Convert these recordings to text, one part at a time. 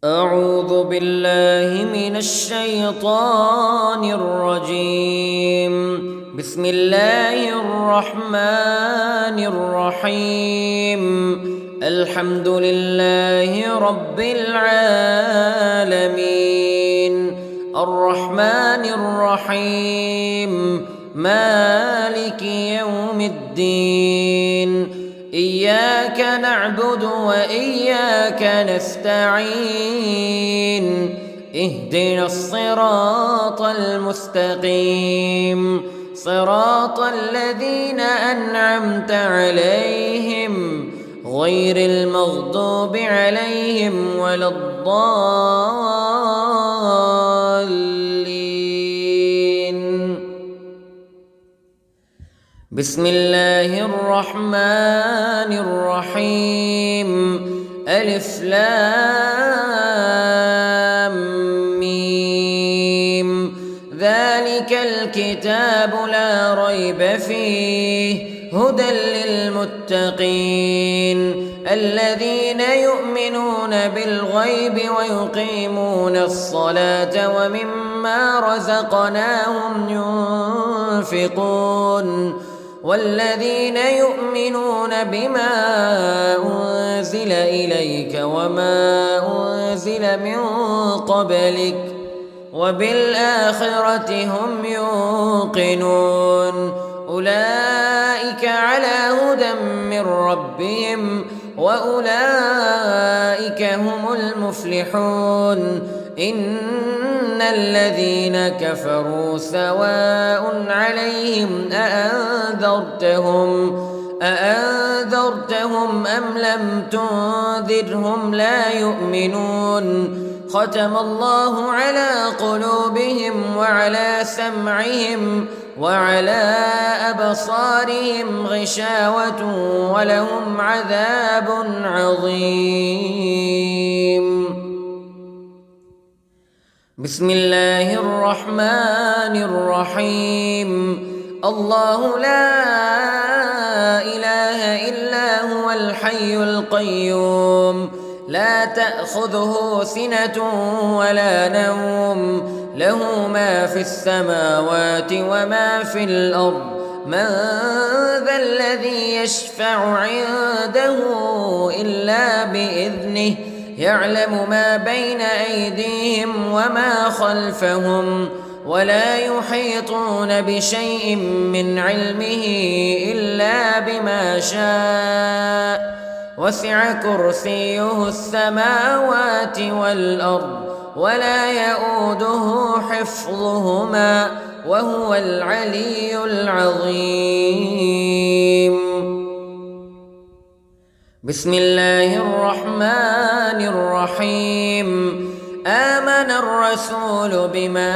أعوذ بالله من الشيطان الرجيم. بسم الله الرحمن الرحيم. الحمد لله رب العالمين الرحمن الرحيم مالك يوم الدين. إياك نعبد وإياك نستعين. اهدنا الصراط المستقيم صراط الذين أنعمت عليهم غير المغضوب عليهم ولا الضالين. بسم الله الرحمن الرحيم. ألف لام ميم. ذلك الكتاب لا ريب فيه هدى للمتقين الذين يؤمنون بالغيب ويقيمون الصلاة ومما رزقناهم ينفقون والذين يؤمنون بما أنزل إليك وما أنزل من قبلك وبالآخرة هم يوقنون. أولئك على هدى من ربهم وأولئك هم المفلحون. إن الذين كفروا سواء عليهم أأنذرتهم أم لم تنذرهم لا يؤمنون. ختم الله على قلوبهم وعلى سمعهم وعلى أبصارهم غشاوة ولهم عذاب عظيم. بسم الله الرحمن الرحيم. الله لا إله إلا هو الحي القيوم لا تأخذه سنة ولا نوم له ما في السماوات وما في الأرض. من ذا الذي يشفع عنده إلا بإذنه يعلم ما بين أيديهم وما خلفهم ولا يحيطون بشيء من علمه إلا بما شاء. وسع كرسيه السماوات والأرض ولا يؤوده حفظهما وهو العلي العظيم. بسم الله الرحمن الرحيم. آمن الرسول بما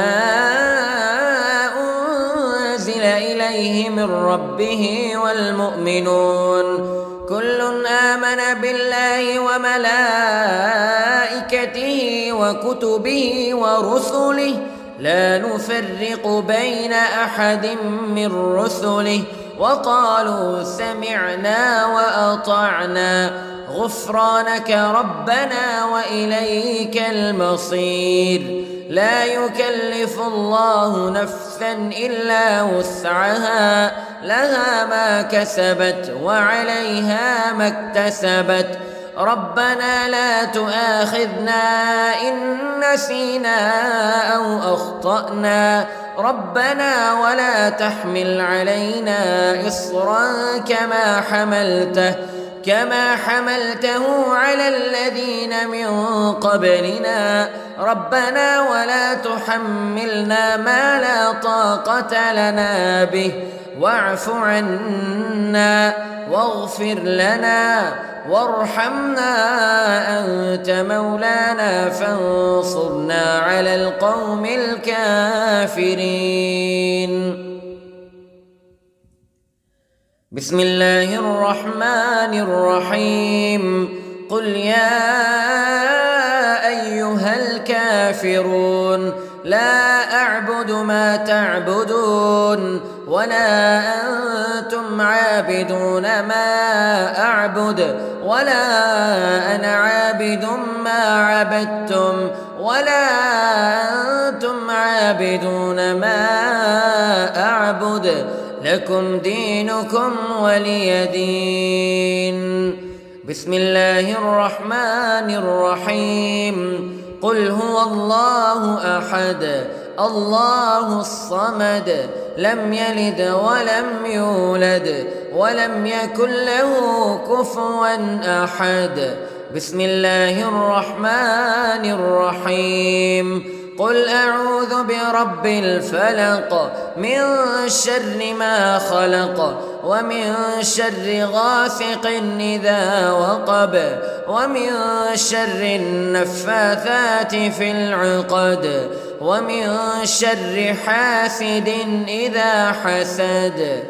أنزل إليه من ربه والمؤمنون كل آمن بالله وملائكته وكتبه ورسله لا نفرق بين أحد من رسله وقالوا سمعنا وأطعنا غفرانك ربنا وإليك المصير. لا يكلف الله نفسا إلا وسعها لها ما كسبت وعليها ما اكتسبت. ربنا لا تؤاخذنا إن نسينا أو أخطأنا ربنا ولا تحمل علينا إصرا كما حملته على الذين من قبلنا ربنا ولا تحملنا ما لا طاقة لنا به واعف عنا واغفر لنا وارحمنا أنت مولانا فانصرنا على القوم الكافرين. بسم الله الرحمن الرحيم. قل يا أيها الكافرون لا أعبد ما تعبدون ولا أنتم عابدون ما أعبد ولا أنا عابد ما عبدتم ولا أنتم عابدون ما أعبد لكم دينكم ولي دين. بسم الله الرحمن الرحيم. قل هو الله أحد الله الصمد لم يلد ولم يولد ولم يكن له كفوا أحد. بسم الله الرحمن الرحيم. قل أعوذ برب الفلق من شر ما خلق ومن شر غاسق إذا وقب ومن شر النفاثات في العقد ومن شر حاسد إذا حسد.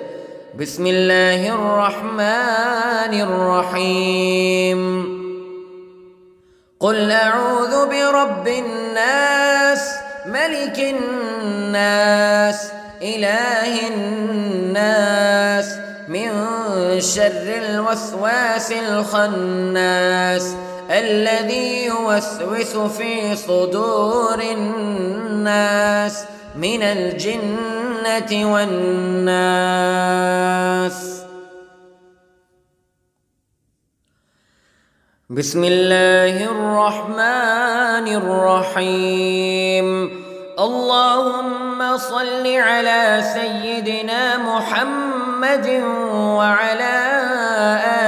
بسم الله الرحمن الرحيم. قل أعوذ برب الناس ملك الناس إله الناس من شر الوسواس الخناس الذي يوسوس في صدور الناس من الجنة والناس. بسم الله الرحمن الرحيم. اللهم صل على سيدنا محمد وعلى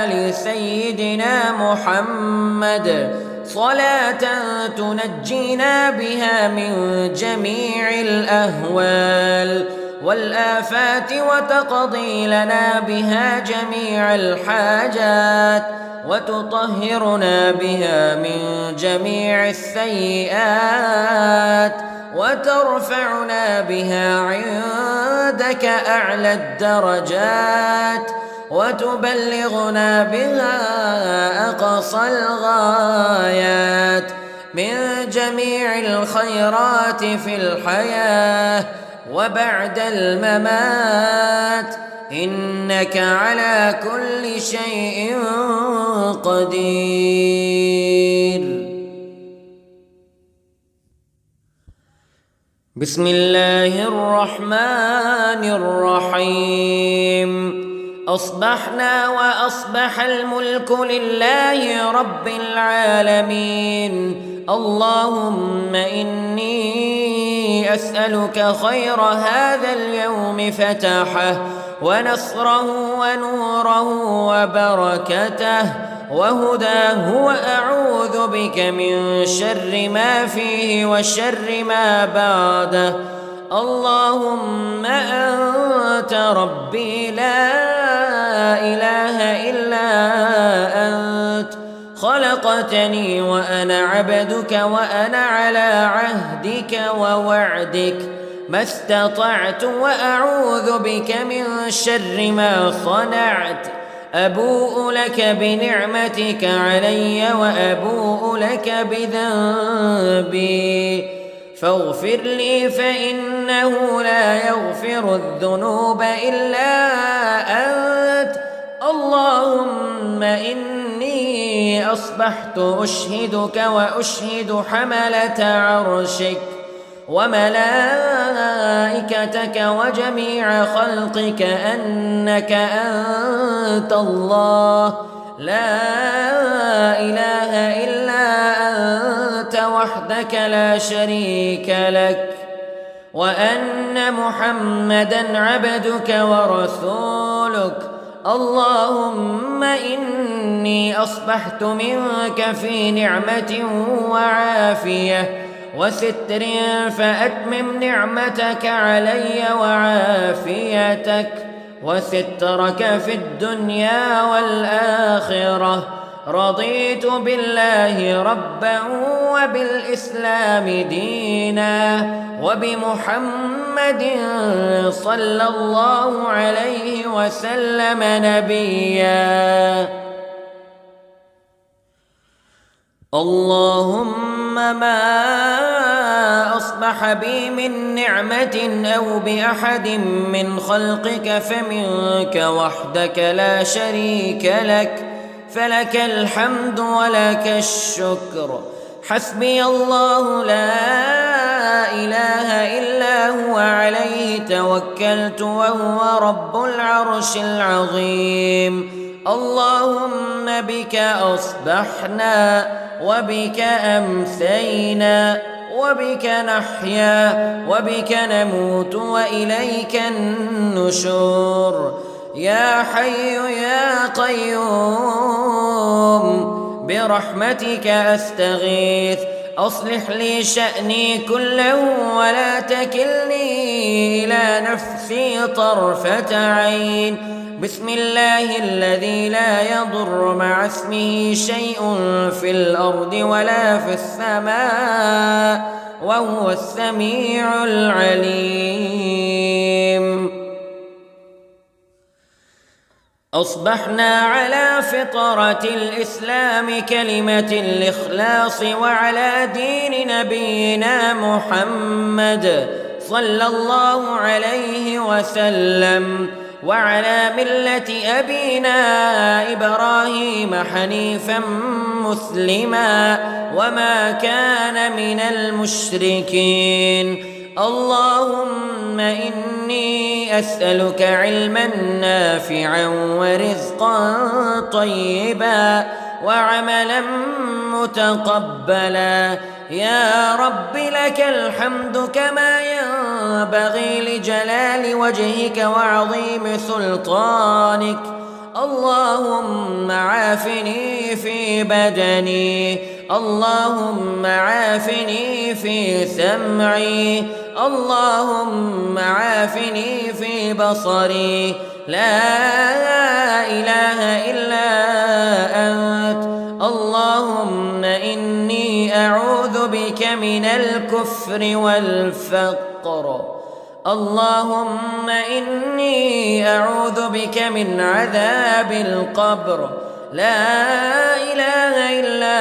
آل سيدنا محمد صلاة تنجينا بها من جميع الأهوال والآفات وتقضي لنا بها جميع الحاجات وتطهرنا بها من جميع السيئات وترفعنا بها عندك أعلى الدرجات وتبلغنا بها أقصى الغايات من جميع الخيرات في الحياة وبعد الممات إنك على كل شيء قدير. بسم الله الرحمن الرحيم. أصبحنا وأصبح الملك لله رب العالمين. اللهم إني أسألك خير هذا اليوم فتحه ونصره ونوره وبركته وهداه وأعوذ بك من شر ما فيه وشر ما بعده. اللهم أنت ربي لا إله إلا أنت خلقتني وأنا عبدك وأنا على عهدك ووعدك ما استطعت وأعوذ بك من شر ما صنعت. أبوء لك بنعمتك علي وأبوء لك بذنبي فاغفر لي فإنه لا يغفر الذنوب إلا أنت. اللهم إني أصبحت أشهدك وأشهد حملة عرشك وملائكتك وجميع خلقك أنك أنت الله لا إله إلا أنت وحدك لا شريك لك وأن محمدًا عبدك ورسولك. اللهم إني أصبحت منك في نعمة وعافية وستر فأتمم نعمتك علي وعافيتك وسترك في الدنيا والآخرة. رضيت بالله ربا وبالإسلام دينا وبمحمد صلى الله عليه وسلم نبيا. اللهم ما أصبح بي من نعمة أو بأحد من خلقك فمنك وحدك لا شريك لك فلك الحمد ولك الشكر. حسبي الله لا إله إلا هو عليه توكلت وهو رب العرش العظيم. اللهم بك أصبحنا وبك أمسينا وبك نحيا وبك نموت وإليك النشور. يا حي يا قيوم برحمتك أستغيث، أصلح لي شأني كله ولا تكلني إلى نفسي طرفة عين. بسم الله الذي لا يضر مع اسمه شيء في الأرض ولا في السماء وهو السميع العليم. أصبحنا على فطرة الإسلام كلمة الإخلاص وعلى دين نبينا محمد صلى الله عليه وسلم وعلى ملة أبينا إبراهيم حنيفا مسلما وما كان من المشركين. اللهم إني أسألك علما نافعا ورزقا طيبا وعملا متقبلا. يا رب لك الحمد كما ينبغي لجلال وجهك وعظيم سلطانك. اللهم عافني في بدني، اللهم عافني في سمعي، اللهم عافني في بصري. لا إله إلا أنت. اللهم إني أعوذ بك من الكفر والفقر. اللهم إني أعوذ بك من عذاب القبر. لا إله إلا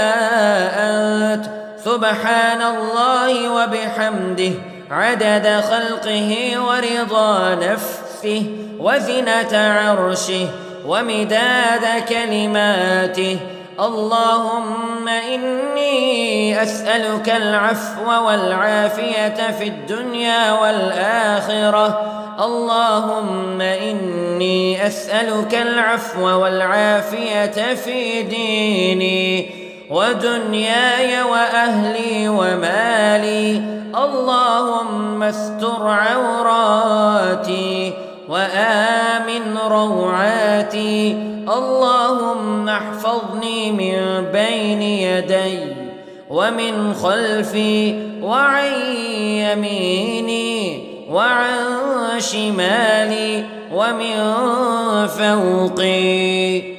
أنت. سبحان الله وبحمده عدد خلقه ورضا نفسه وزنة عرشه ومداد كلماته. اللهم إني أسألك العفو والعافية في الدنيا والآخرة. اللهم إني أسألك العفو والعافية في ديني ودنياي وأهلي ومالي. اللهم استر عوراتي وآمن روعاتي. اللهم احفظني من بين يدي ومن خلفي وعن يميني وعن شمالي ومن فوقي.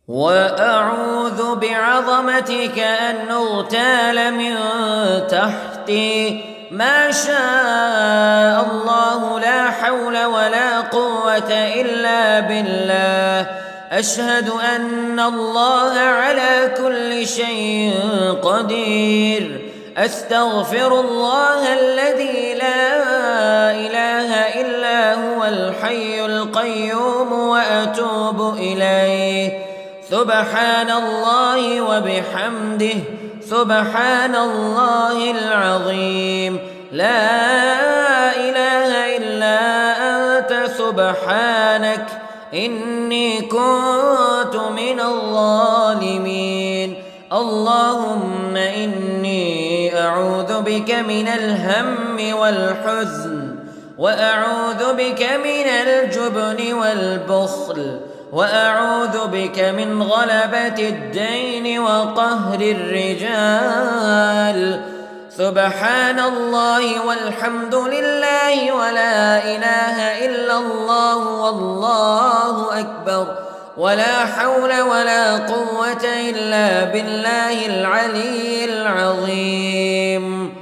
وأعوذ بعظمتك أن أغتال من تحتي. ما شاء الله لا حول ولا قوة إلا بالله. أشهد أن الله على كل شيء قدير. أستغفر الله الذي لا إله إلا هو الحي القيوم وأتوب إليه. سبحان الله وبحمده سبحان الله العظيم. لا إله إلا أنت سبحانك إني كنت من الظالمين. اللهم إني أعوذ بك من الهم والحزن وأعوذ بك من الجبن والبخل وأعوذ بك من غلبة الدين وقهر الرجال. سبحان الله والحمد لله ولا إله إلا الله والله أكبر ولا حول ولا قوة إلا بالله العلي العظيم.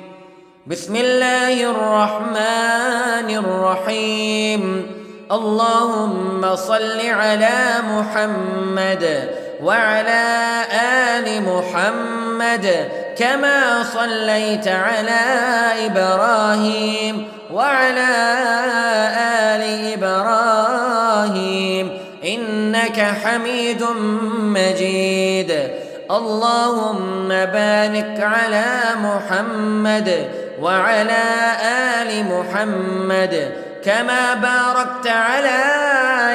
بسم الله الرحمن الرحيم. اللهم صل على محمد وعلى آل محمد كما صليت على إبراهيم وعلى آل إبراهيم إنك حميد مجيد. اللهم بارك على محمد وعلى آل محمد كما باركت على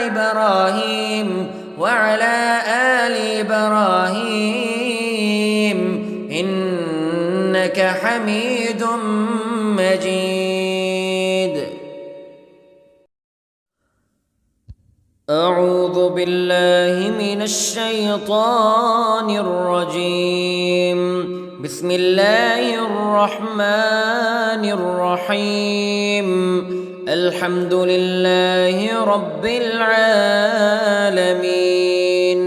إبراهيم وعلى آل إبراهيم إنك حميد مجيد. أعوذ بالله من الشيطان الرجيم. بسم الله الرحمن الرحيم. الحمد لله رب العالمين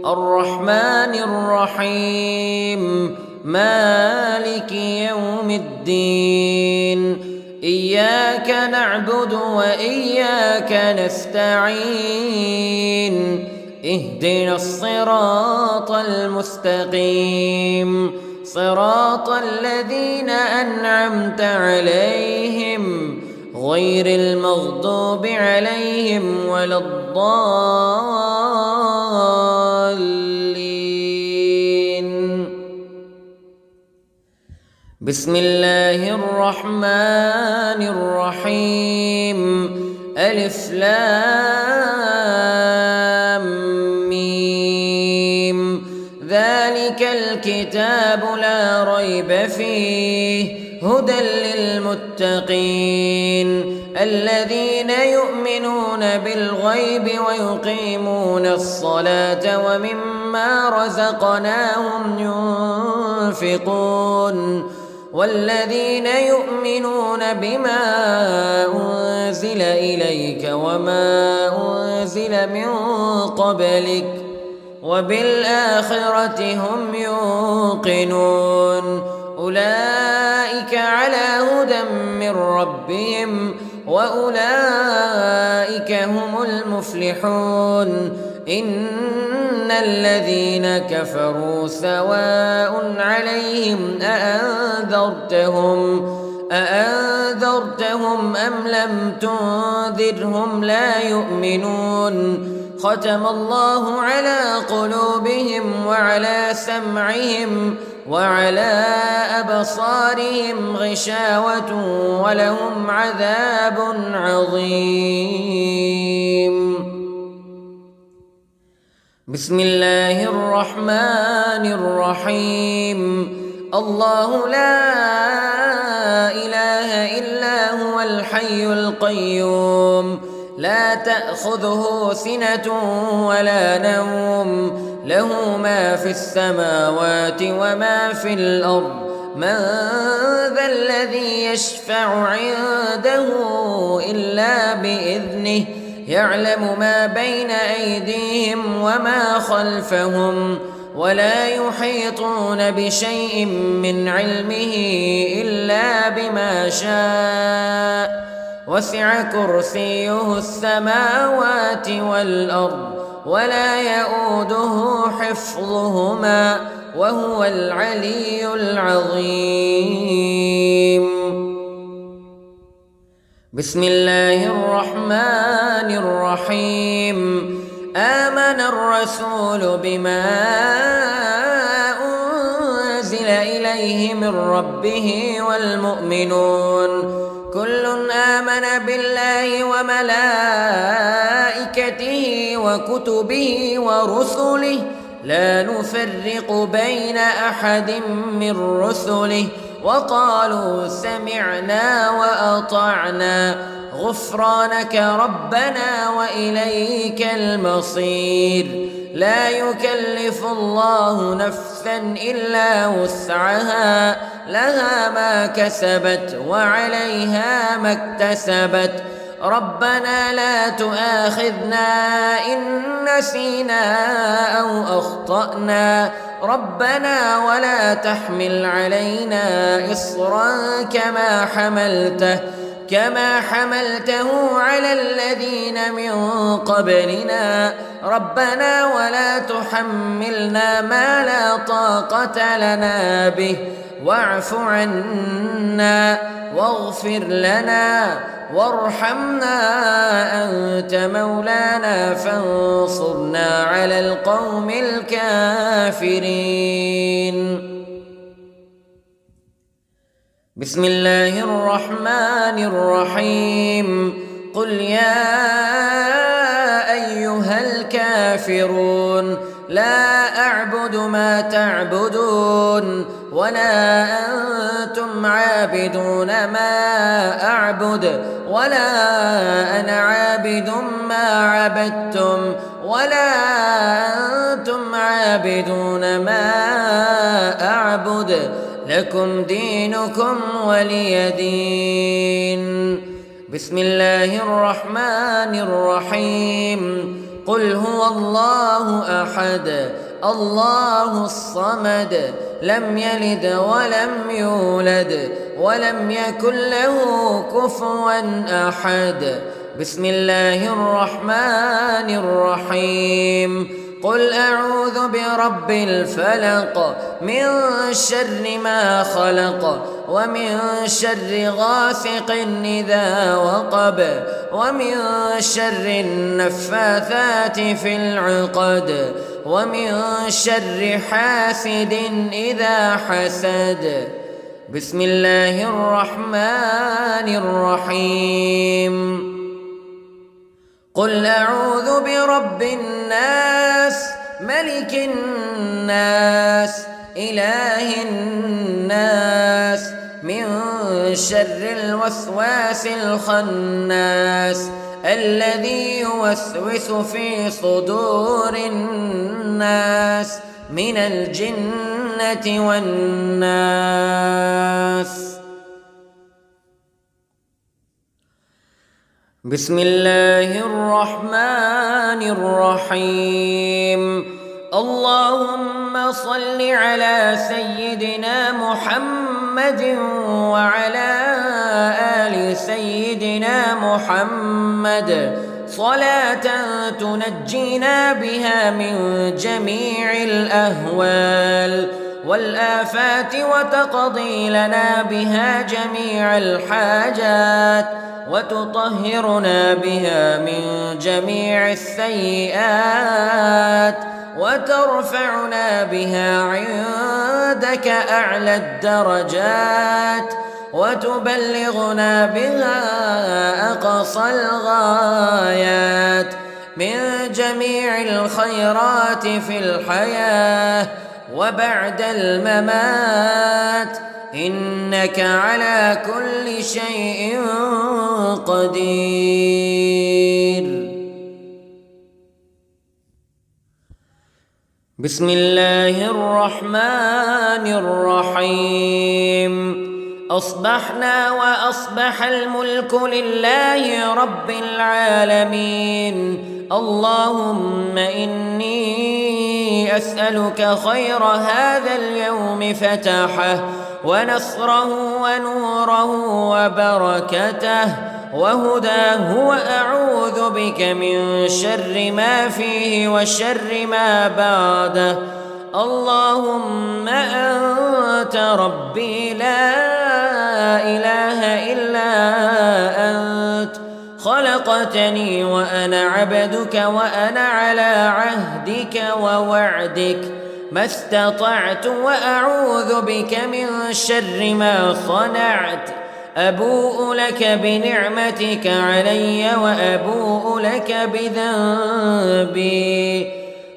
الرحمن الرحيم مالك يوم الدين. إياك نعبد وإياك نستعين. اهدنا الصراط المستقيم صراط الذين أنعمت عليهم غير المغضوب عليهم ولا الضالين. بسم الله الرحمن الرحيم. ألف لام ميم. ذلك الكتاب لا ريب فيه هدى للمتقين الذين يؤمنون بالغيب ويقيمون الصلاة ومما رزقناهم ينفقون والذين يؤمنون بما أنزل إليك وما أنزل من قبلك وبالآخرة هم يوقنون. أولئك على هدى من ربهم وأولئك هم المفلحون. إن الذين كفروا سواء عليهم أأنذرتهم أم لم تنذرهم لا يؤمنون. ختم الله على قلوبهم وعلى سمعهم وعلى أبصارهم غشاوة ولهم عذاب عظيم. بسم الله الرحمن الرحيم. الله لا إله إلا هو الحي القيوم لا تأخذه سنة ولا نوم له ما في السماوات وما في الأرض. من ذا الذي يشفع عنده إلا بإذنه يعلم ما بين أيديهم وما خلفهم ولا يحيطون بشيء من علمه إلا بما شاء. وسع كرسيه السماوات والأرض ولا يؤوده حفظهما وهو العلي العظيم. بسم الله الرحمن الرحيم. آمن الرسول بما أنزل إليه من ربه والمؤمنون كل آمن بالله وملائكته وكتبه ورسله لا نفرق بين أحد من رسله وقالوا سمعنا وأطعنا غفرانك ربنا وإليك المصير. لا يكلف الله نفسا إلا وسعها لها ما كسبت وعليها ما اكتسبت. ربنا لا تؤاخذنا إن نسينا أو أخطأنا ربنا ولا تحمل علينا إصرا كما حملته على الذين من قبلنا ربنا ولا تحملنا ما لا طاقة لنا به واعف عنا واغفر لنا وارحمنا أنت مولانا فانصرنا على القوم الكافرين. بسم الله الرحمن الرحيم. قل يا أيها الكافرون لا أعبد ما تعبدون ولا أنتم عابدون ما أعبد ولا أنا عابد ما عبدتم ولا أنتم عابدون ما أعبد لكم دينكم ولي دين. بسم الله الرحمن الرحيم. قل هو الله أحد الله الصمد لم يلد ولم يولد ولم يكن له كفوا أحد. بسم الله الرحمن الرحيم. قل أعوذ برب الفلق من شر ما خلق ومن شر غاسق إذا وقب ومن شر النفاثات في العقد ومن شر حاسد إذا حسد. بسم الله الرحمن الرحيم. قل أعوذ برب الناس ملك الناس إله الناس من شر الوسواس الخناس الذي يوسوس في صدور الناس من الجنة والناس. بسم الله الرحمن الرحيم. اللهم صل على سيدنا محمد وعلى آل سيدنا محمد صلاة تنجينا بها من جميع الأهوال والآفات وتقضي لنا بها جميع الحاجات وتطهرنا بها من جميع السيئات وترفعنا بها عندك أعلى الدرجات وتبلغنا بها أقصى الغايات من جميع الخيرات في الحياة وبعد الممات إنك على كل شيء قدير. بسم الله الرحمن الرحيم. أصبحنا وأصبح الملك لله رب العالمين. اللهم إني أسألك خير هذا اليوم فتحه ونصره ونوره وبركته وهداه وأعوذ بك من شر ما فيه وشر ما بعده. اللهم أنت ربي لا إله إلا أنت خلقتني وأنا عبدك وأنا على عهدك ووعدك ما استطعت وأعوذ بك من شر ما صنعت. أبوء لك بنعمتك علي وأبوء لك بذنبي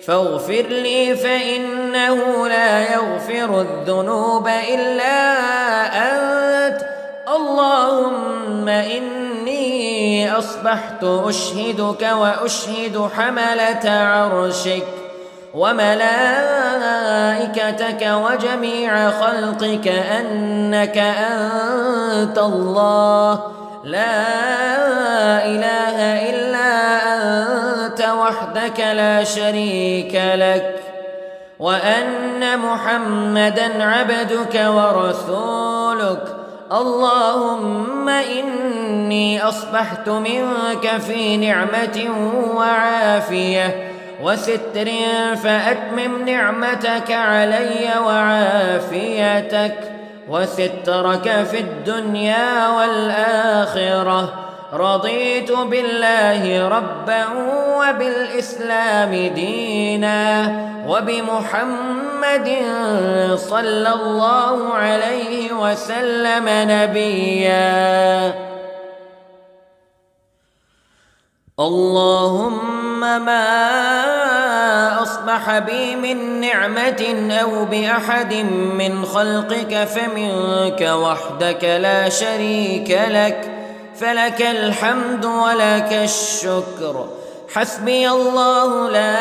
فاغفر لي فإنه لا يغفر الذنوب إلا أنت. اللهم إني أصبحت أشهدك وأشهد حملة عرشك وملائكتك وجميع خلقك أنك أنت الله لا إله إلا أنت وحدك لا شريك لك وأن محمدًا عبدك ورسولك. اللهم إني أصبحت منك في نعمة وعافية وستر فأتمم نعمتك علي وعافيتك وسترك في الدنيا والآخرة. رضيت بالله ربا وبالإسلام دينا وبمحمد صلى الله عليه وسلم نبيا. اللهم ما أصبح بي من نعمة أو بأحد من خلقك فمنك وحدك لا شريك لك، فلك الحمد ولك الشكر. حسبي الله لا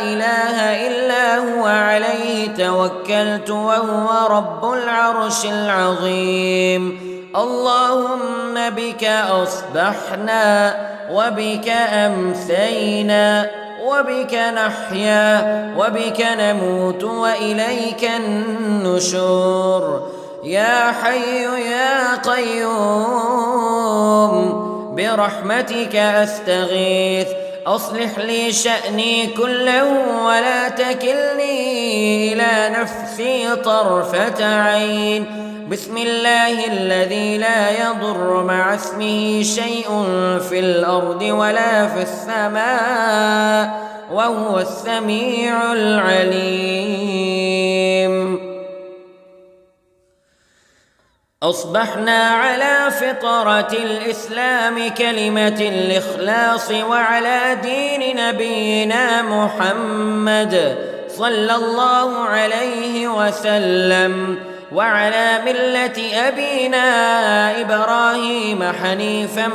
إله إلا هو عليه توكلت وهو رب العرش العظيم. اللهم بك أصبحنا وبك أمسينا وبك نحيا وبك نموت وإليك النشور. يا حي يا قيوم برحمتك أستغيث، أصلح لي شأني كله ولا تكلني إلى نفسي طرفة عين. بسم الله الذي لا يضر مع اسمه شيء في الأرض ولا في السماء وهو السميع العليم. أصبحنا على فطرة الإسلام كلمة الإخلاص وعلى دين نبينا محمد صلى الله عليه وسلم وعلى ملة أبينا إبراهيم حنيفا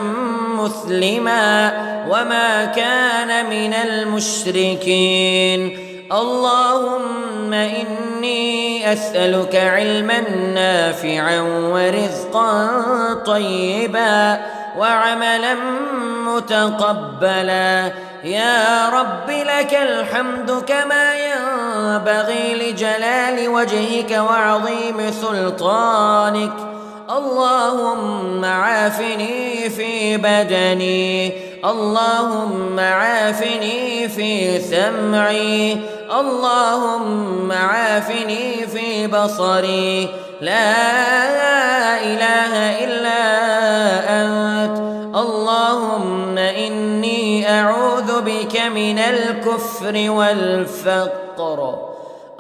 مسلما وما كان من المشركين. اللهم إني أسألك علما نافعا ورزقا طيبا وعملا متقبلا. يا رب لك الحمد كما ينبغي لجلال وجهك وعظيم سلطانك. اللهم عافني في بدني، اللهم عافني في سمعي، اللهم عافني في بصري. لا إله إلا أنت. اللهم إني أعوذ بك من الكفر والفقر.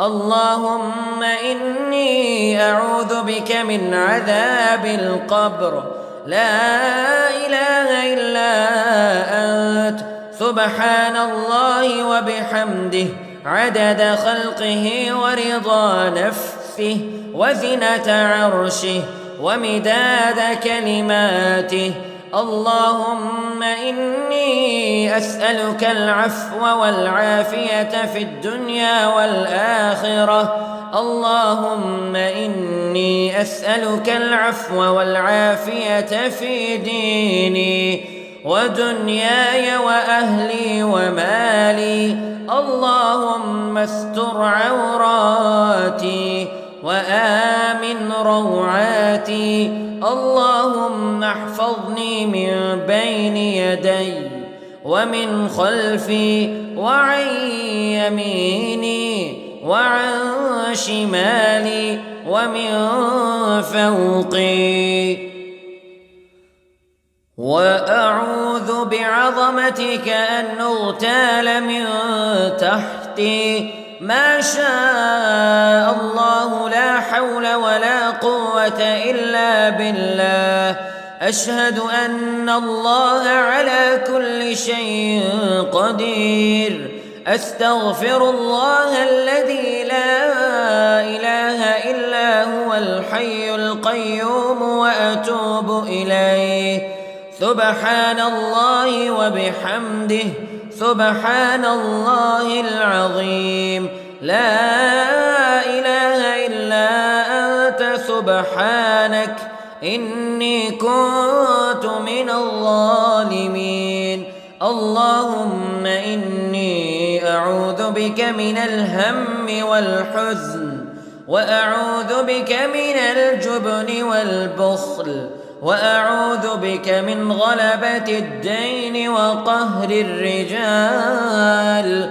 اللهم إني أعوذ بك من عذاب القبر. لا إله إلا أنت. سبحان الله وبحمده عدد خلقه ورضا نفسه وزنة عرشه ومداد كلماته. اللهم إني أسألك العفو والعافية في الدنيا والآخرة. اللهم إني أسألك العفو والعافية في ديني ودنياي وأهلي ومالي. اللهم استر عوراتي وآمن روعاتي. اللهم احفظني من بين يدي ومن خلفي وعن يميني وعن شمالي ومن فوقي. وأعوذ بعظمتك أن أغتال من تحتي. ما شاء الله لا حول ولا قوة إلا بالله. أشهد أن الله على كل شيء قدير. أستغفر الله الذي لا إله إلا هو الحي القيوم وأتوب إليه. سبحان الله وبحمده سبحان الله العظيم. لا إله إلا أنت سبحانك إني كنت من الظالمين. اللهم إني أعوذ بك من الهم والحزن وأعوذ بك من الجبن والبخل وأعوذ بك من غلبة الدين وقهر الرجال.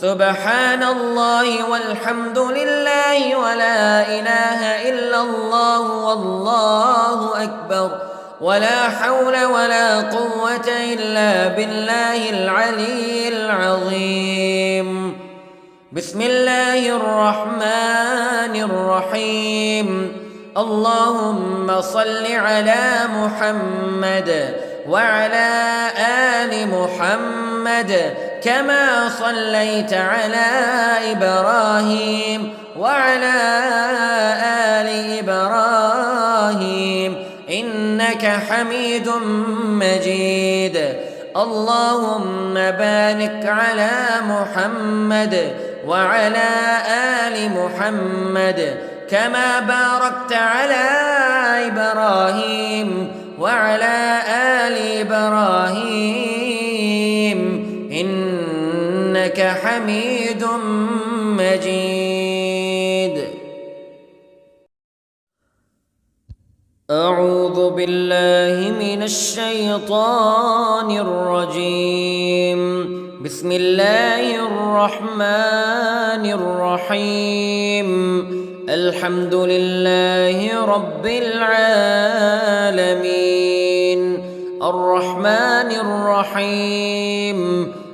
سبحان الله والحمد لله ولا إله إلا الله والله أكبر ولا حول ولا قوة إلا بالله العلي العظيم. بسم الله الرحمن الرحيم. اللهم صل على محمد وعلى آل محمد كما صليت على إبراهيم وعلى آل إبراهيم إنك حميد مجيد. اللهم بارك على محمد وعلى آل محمد كما باركت على إبراهيم وعلى آل إبراهيم إنك حميد مجيد. أعوذ بالله من الشيطان الرجيم. بسم الله الرحمن الرحيم. الحمد لله رب العالمين الرحمن الرحيم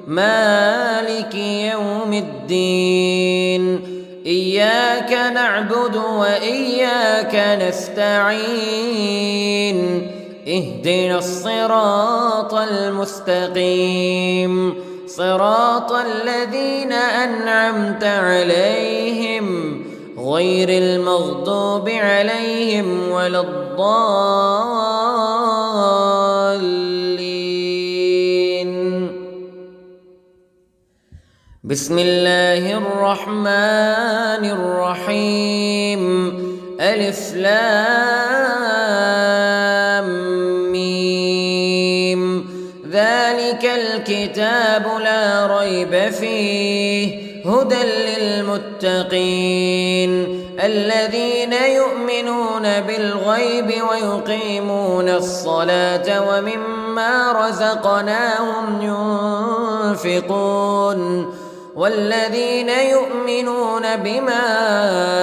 مالك يوم الدين. إياك نعبد وإياك نستعين. اهدنا الصراط المستقيم صراط الذين أنعمت عليهم غير المغضوب عليهم ولا الضالين. بسم الله الرحمن الرحيم. ألف لام ميم. ذلك الكتاب لا ريب فيه هدى للمتقين الذين يؤمنون بالغيب ويقيمون الصلاة ومما رزقناهم ينفقون والذين يؤمنون بما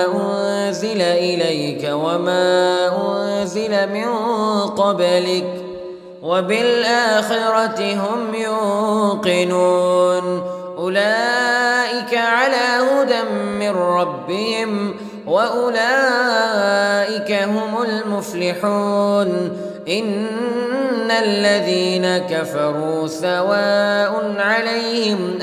أنزل إليك وما أنزل من قبلك وبالآخرة هم يوقنون. أولئك على هدى من ربهم وأولئك هم المفلحون. إن الذين كفروا سواء عليهم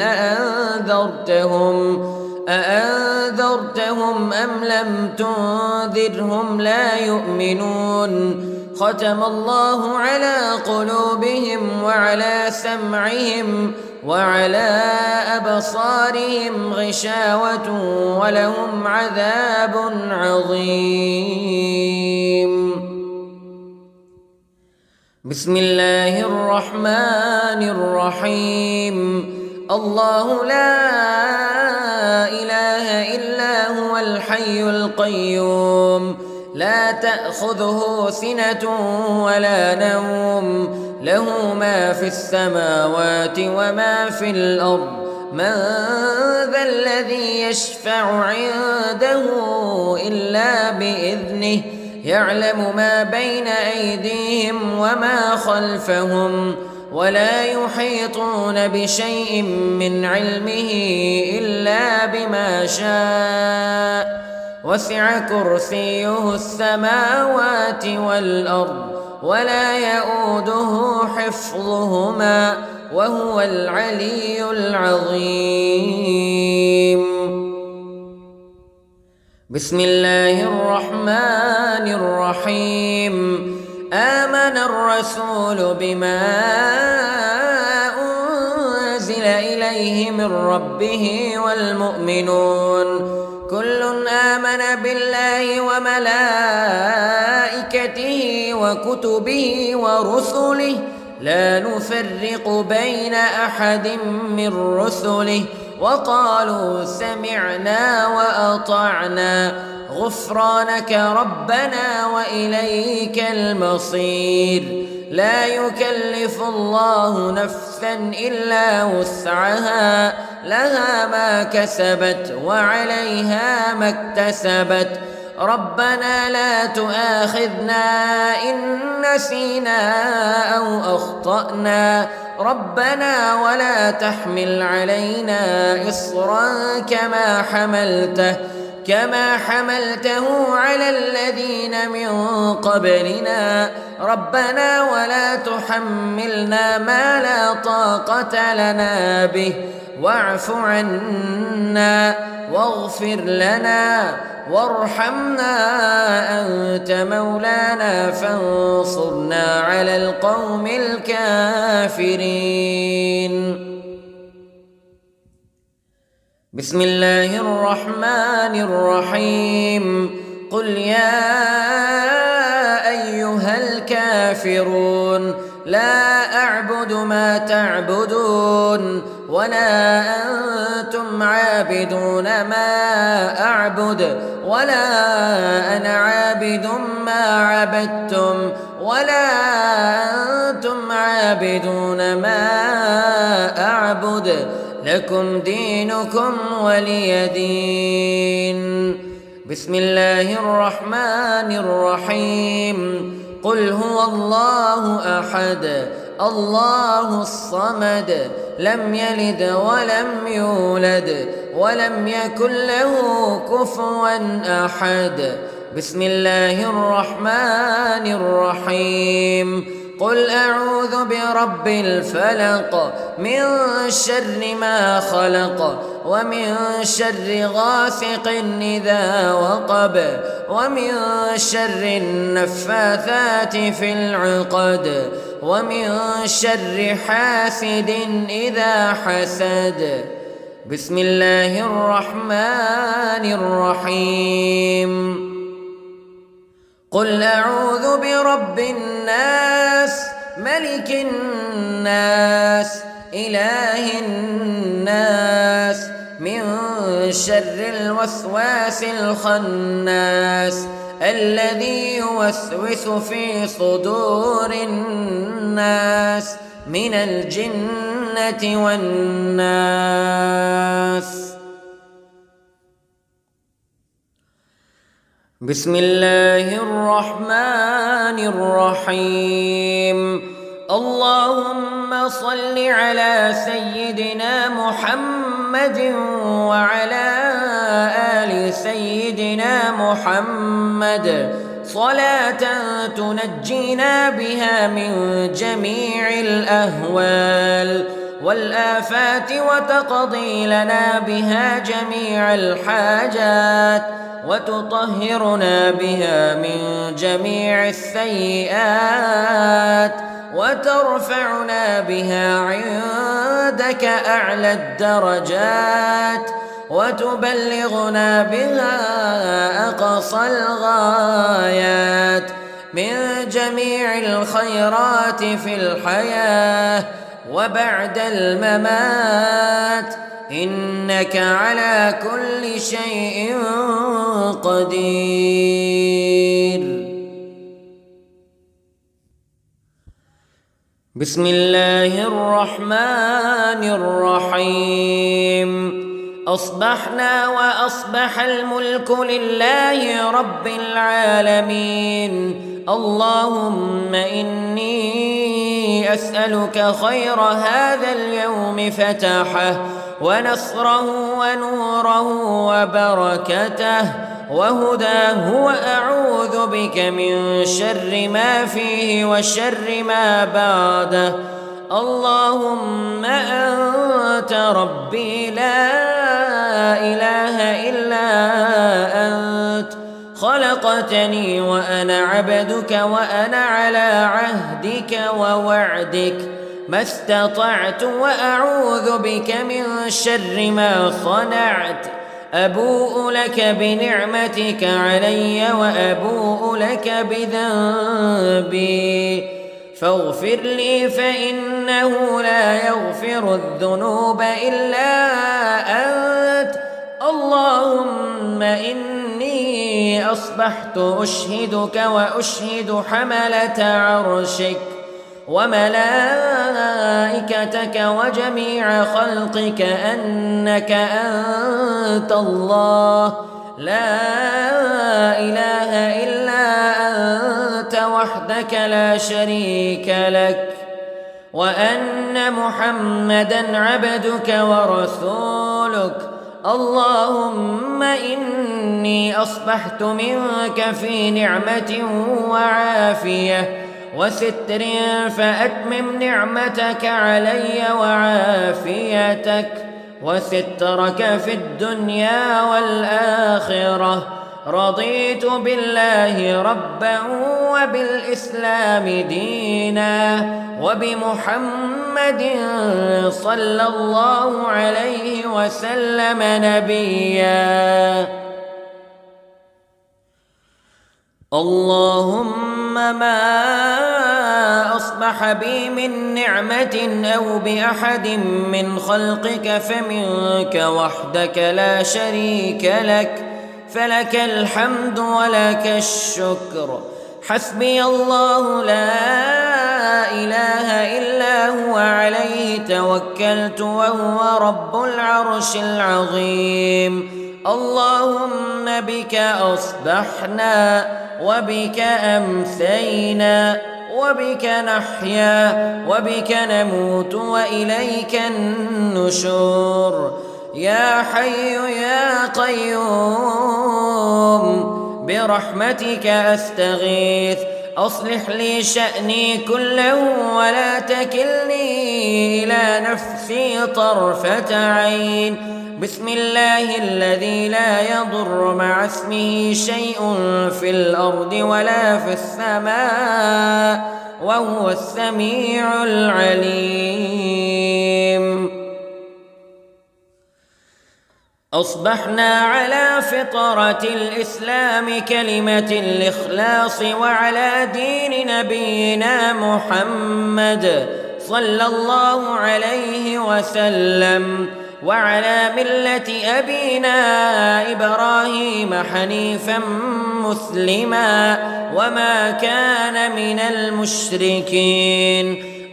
أأنذرتهم أم لم تنذرهم لا يؤمنون. ختم الله على قلوبهم وعلى سمعهم وعلى أبصارهم غشاوة ولهم عذاب عظيم. بسم الله الرحمن الرحيم. الله لا إله إلا هو الحي القيوم لا تأخذه سنة ولا نوم له ما في السماوات وما في الأرض. من ذا الذي يشفع عنده إلا بإذنه يعلم ما بين أيديهم وما خلفهم ولا يحيطون بشيء من علمه إلا بما شاء. وسع كرسيه السماوات والأرض ولا يؤوده حفظهما وهو العلي العظيم. بسم الله الرحمن الرحيم. آمن الرسول بما أنزل إليه من ربه والمؤمنون كل آمن بالله وملائكته وكتبه ورسله لا نفرق بين أحد من رسله وقالوا سمعنا وأطعنا غفرانك ربنا وإليك المصير. لا يكلف الله نفسا إلا وسعها لها ما كسبت وعليها ما اكتسبت ربنا لا تؤاخذنا إن نسينا أو أخطأنا ربنا ولا تحمل علينا إصرا كما حملته على الذين من قبلنا ربنا ولا تحملنا ما لا طاقة لنا به واعف عنا واغفر لنا وارحمنا أنت مولانا فانصرنا على القوم الكافرين. بسم الله الرحمن الرحيم قل يا أيها الكافرون لا أعبد ما تعبدون ولا أنتم عابدون ما أعبد ولا أنا عابد ما عبدتم ولا أنتم عابدون ما أعبد لكم دينكم ولي دين. بسم الله الرحمن الرحيم قل هو الله أحد الله الصمد لم يلد ولم يولد ولم يكن له كفوا أحد. بسم الله الرحمن الرحيم قل أعوذ برب الفلق من شر ما خلق ومن شر غاسق إذا وقب ومن شر النفاثات في العقد ومن شر حاسد إذا حسد. بسم الله الرحمن الرحيم قل أعوذ برب الناس ملك الناس إله الناس من شر الوسواس الخناس الذي يوسوس في صدور الناس من الجنة والناس. بسم الله الرحمن الرحيم اللهم صل على سيدنا محمد وعلى آل سيدنا محمد صلاة تنجينا بها من جميع الأهوال والآفات وتقضي لنا بها جميع الحاجات وتطهرنا بها من جميع السيئات وترفعنا بها عندك أعلى الدرجات وتبلغنا بها أقصى الغايات من جميع الخيرات في الحياة وبعد الممات إنك على كل شيء قدير. بسم الله الرحمن الرحيم أصبحنا وأصبح الملك لله رب العالمين اللهم إني أسألك خير هذا اليوم فتحه ونصره ونوره وبركته وهداه وأعوذ بك من شر ما فيه وشر ما بعده. اللهم أنت ربي لا إله إلا أنت خلقتني وأنا عبدك وأنا على عهدك ووعدك ما استطعت وأعوذ بك من شر ما صنعت. أبوء لك بنعمتك علي وأبوء لك بذنبي فاغفر لي فإنه لا يغفر الذنوب إلا أنت. اللهم إني أصبحت أشهدك وأشهد حملة عرشك وملائكتك وجميع خلقك أنك أنت الله لا إله إلا أنت وحدك لا شريك لك، وأن محمدًا عبدك ورسولك. اللهم إني أصبحت منك في نعمة وعافية وستر، فأتمم نعمتك علي وعافيتك وسترك في الدنيا والآخرة. رضيت بالله ربًا وبالإسلام دينًا وبمحمد صلى الله عليه وسلم نبيًا. اللهم ما أصبح بي من نعمة أو بأحد من خلقك فمنك وحدك لا شريك لك، فلك الحمد ولك الشكر. حسبي الله لا إله إلا هو عليه توكلت وهو رب العرش العظيم. اللهم بك أصبحنا وبك أمسينا وبك نحيا وبك نموت وإليك النشور. يا حي يا قيوم برحمتك أستغيث، أصلح لي شأني كله ولا تكلني إلى نفسي طرفة عين. بسم الله الذي لا يضر مع اسمه شيء في الأرض ولا في السماء وهو السميع العليم. أصبحنا على فطرة الإسلام كلمة الإخلاص وعلى دين نبينا محمد صلى الله عليه وسلم وعلى ملة أبينا إبراهيم حنيفا مسلما وما كان من المشركين.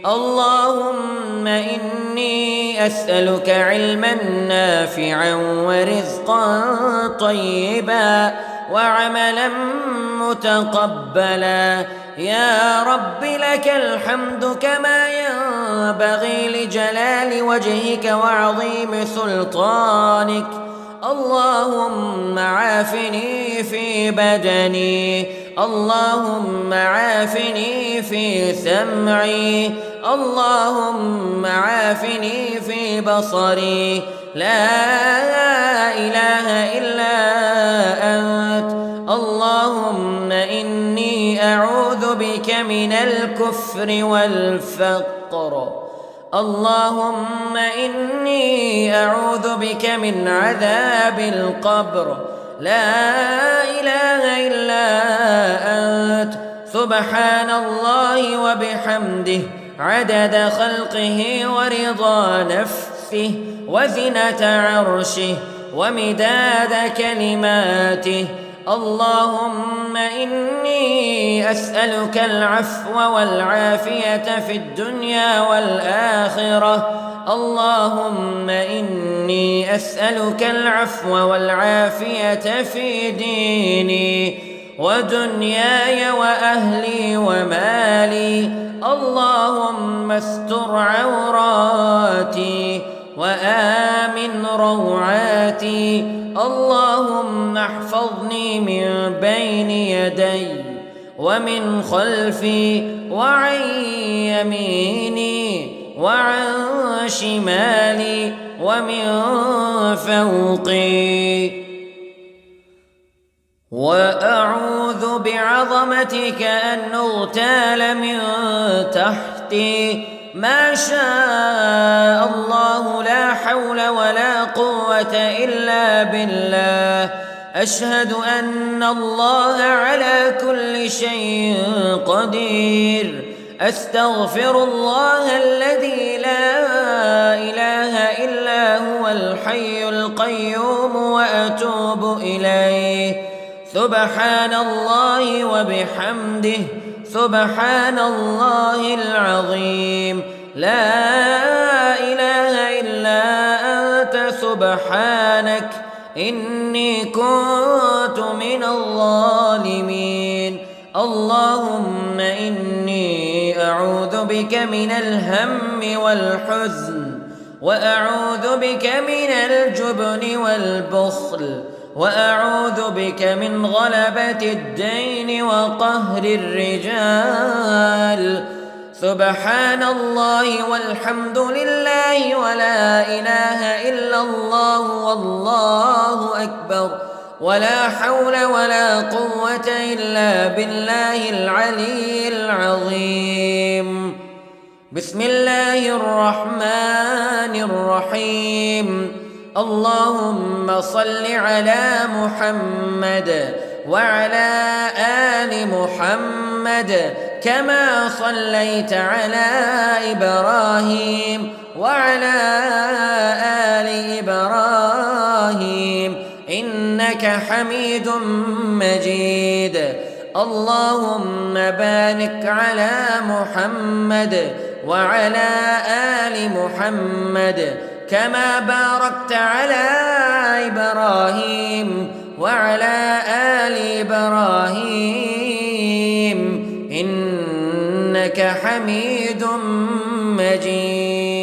اللهم إني أسألك علما نافعا ورزقا طيبا وعملا متقبلا. يا رب لك الحمد كما ينبغي لجلال وجهك وعظيم سلطانك. اللهم عافني في بدني، اللهم عافني في سمعي، اللهم عافني في بصري. لا إله إلا أنت. اللهم إني أعوذ بك من الكفر والفقر. اللهم إني أعوذ بك من عذاب القبر. لا إله إلا أنت. سبحان الله وبحمده عدد خلقه ورضا نفسه وزنة عرشه ومداد كلماته. اللهم إني أسألك العفو والعافية في الدنيا والآخرة. اللهم إني أسألك العفو والعافية في ديني ودنياي وأهلي ومالي. اللهم استر عوراتي وآمن روعاتي. اللهم احفظني من بين يدي ومن خلفي وعن يميني وعن شمالي ومن فوقي. وأعوذ بعظمتك أن أغتال من تحتي. ما شاء الله لا حول ولا قوة إلا بالله. أشهد أن الله على كل شيء قدير. أستغفر الله الذي لا إله إلا هو الحي القيوم وأتوب إليه. سبحان الله وبحمده سبحان الله العظيم. لا إله إلا أنت سبحانك إني كنت من الظالمين. اللهم إني أعوذ بك من الهم والحزن، وأعوذ بك من الجبن والبخل، وأعوذ بك من غلبة الدين وقهر الرجال. سبحان الله والحمد لله ولا إله إلا الله والله أكبر، ولا حول ولا قوة إلا بالله العلي العظيم. بسم الله الرحمن الرحيم. اللهم صل على محمد وعلى آل محمد كما صليت على إبراهيم وعلى آل إبراهيم إنك حميد مجيد. اللهم بارك على محمد وعلى آل محمد كما باركت على إبراهيم وعلى آل إبراهيم إنك حميد مجيد.